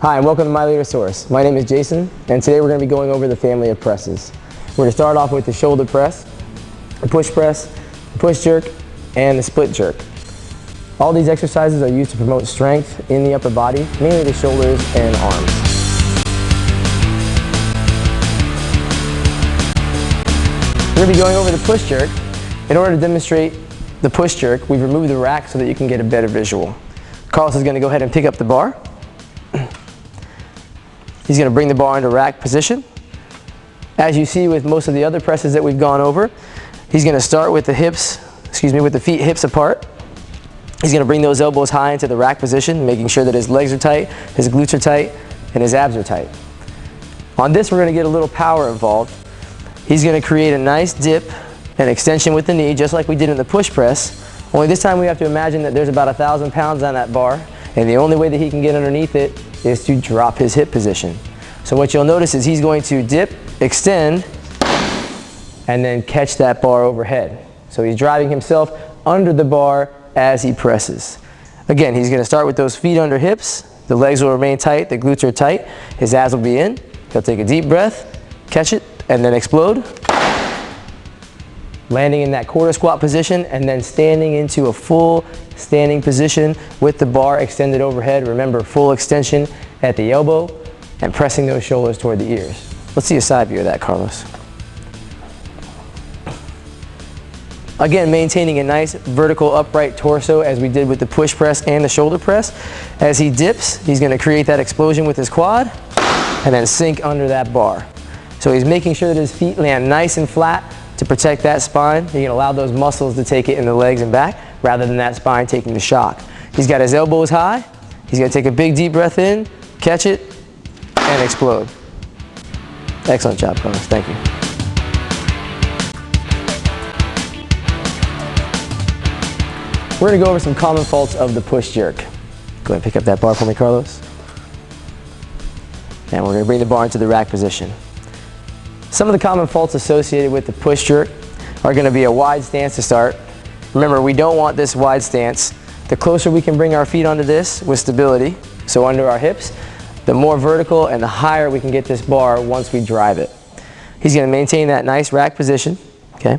Hi, and welcome to My Leader Source. My name is Jason, and today we're going to be going over the family of presses. We're going to start off with the shoulder press, the push press, the push jerk, and the split jerk. All these exercises are used to promote strength in the upper body, mainly the shoulders and arms. We're going to be going over the push jerk. In order to demonstrate the push jerk, we've removed the rack so that you can get a better visual. Carlos is going to go ahead and pick up the bar. He's going to bring the bar into rack position. As you see with most of the other presses that we've gone over, he's going to start with the with the feet hips apart. He's going to bring those elbows high into the rack position, making sure that his legs are tight, his glutes are tight, and his abs are tight. On this, we're going to get a little power involved. He's going to create a nice dip and extension with the knee, just like we did in the push press. Only this time we have to imagine that there's about 1,000 pounds on that bar, and the only way that he can get underneath it is to drop his hip position. So what you'll notice is he's going to dip, extend, and then catch that bar overhead. So he's driving himself under the bar as he presses. Again, he's going to start with those feet under hips. The legs will remain tight, the glutes are tight, his abs will be in. He'll take a deep breath, catch it, and then explode. Landing in that quarter squat position and then standing into a full standing position with the bar extended overhead. Remember, full extension at the elbow and pressing those shoulders toward the ears. Let's see a side view of that, Carlos. Again, maintaining a nice vertical upright torso as we did with the push press and the shoulder press. As he dips, he's going to create that explosion with his quad and then sink under that bar. So he's making sure that his feet land nice and flat to protect that spine. You can allow those muscles to take it in the legs and back rather than that spine taking the shock. He's got his elbows high. He's going to take a big deep breath in, catch it, and explode. Excellent job, Carlos. Thank you. We're going to go over some common faults of the push jerk. Go ahead and pick up that bar for me, Carlos. And we're going to bring the bar into the rack position. Some of the common faults associated with the push jerk are going to be a wide stance to start. Remember, we don't want this wide stance. The closer we can bring our feet onto this with stability, so under our hips, the more vertical and the higher we can get this bar once we drive it. He's going to maintain that nice rack position. Okay.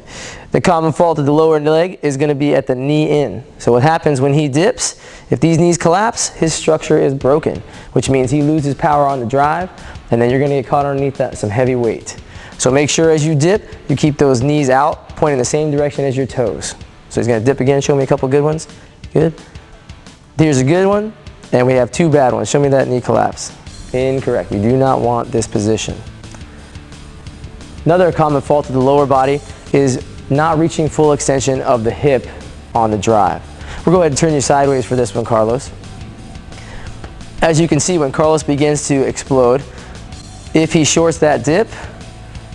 The common fault of the lower leg is going to be at the knee in. So what happens when he dips, if these knees collapse, his structure is broken, which means he loses power on the drive, and then you're going to get caught underneath that some heavy weight. So make sure as you dip, you keep those knees out, pointing the same direction as your toes. So he's going to dip again. Show me a couple good ones. Good. Here's a good one, and we have two bad ones. Show me that knee collapse. Incorrect. You do not want this position. Another common fault of the lower body is not reaching full extension of the hip on the drive. We'll go ahead and turn you sideways for this one, Carlos. As you can see, when Carlos begins to explode, if he shorts that dip,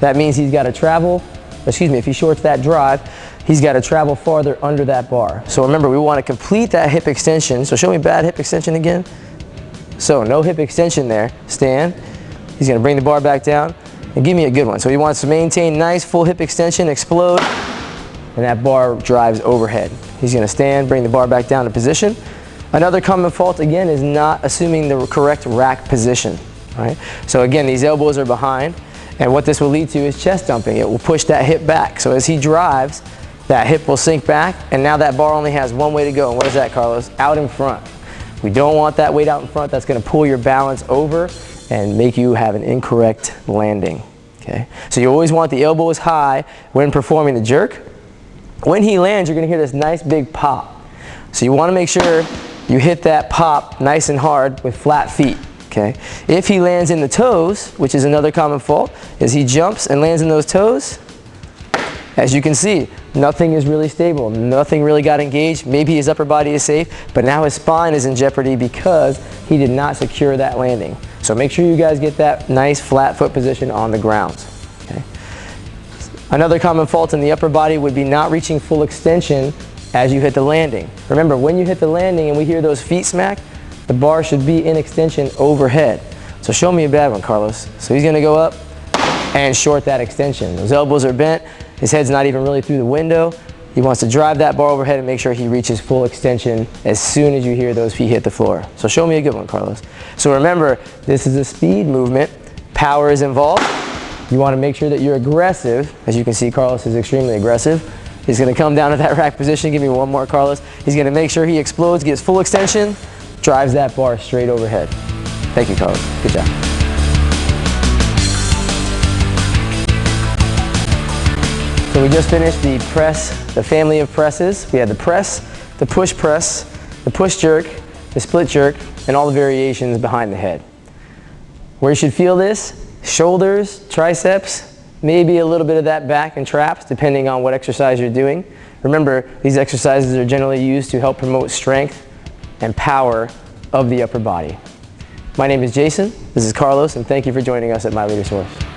that means he's got to travel, if he shorts that drive, he's got to travel farther under that bar. So remember, we want to complete that hip extension. So show me bad hip extension again. So no hip extension there. Stand. He's going to bring the bar back down and give me a good one. So he wants to maintain nice full hip extension, explode, and that bar drives overhead. He's going to stand, bring the bar back down to position. Another common fault again is not assuming the correct rack position. Right? So again, these elbows are behind. And what this will lead to is chest dumping. It will push that hip back. So as he drives, that hip will sink back, and now that bar only has one way to go. And what is that, Carlos? Out in front. We don't want that weight out in front. That's going to pull your balance over and make you have an incorrect landing. Okay? So you always want the elbows high when performing the jerk. When he lands, you're going to hear this nice big pop. So you want to make sure you hit that pop nice and hard with flat feet. Okay. If he lands in the toes, which is another common fault, is he jumps and lands in those toes. As you can see, nothing is really stable. Nothing really got engaged. Maybe his upper body is safe, but now his spine is in jeopardy because he did not secure that landing. So make sure you guys get that nice flat foot position on the ground. Okay. Another common fault in the upper body would be not reaching full extension as you hit the landing. Remember, when you hit the landing and we hear those feet smack, the bar should be in extension overhead. So show me a bad one, Carlos. So he's going to go up and short that extension. Those elbows are bent. His head's not even really through the window. He wants to drive that bar overhead and make sure he reaches full extension as soon as you hear those feet hit the floor. So show me a good one, Carlos. So remember, this is a speed movement. Power is involved. You want to make sure that you're aggressive. As you can see, Carlos is extremely aggressive. He's going to come down to that rack position. Give me one more, Carlos. He's going to make sure he explodes, gets full extension, drives that bar straight overhead. Thank you, Carlos. Good job. So we just finished the press, the family of presses. We had the press, the push jerk, the split jerk, and all the variations behind the head. Where you should feel this: shoulders, triceps, maybe a little bit of that back and traps depending on what exercise you're doing. Remember, these exercises are generally used to help promote strength and power of the upper body. My name is Jason, this is Carlos, and thank you for joining us at My Leader Source.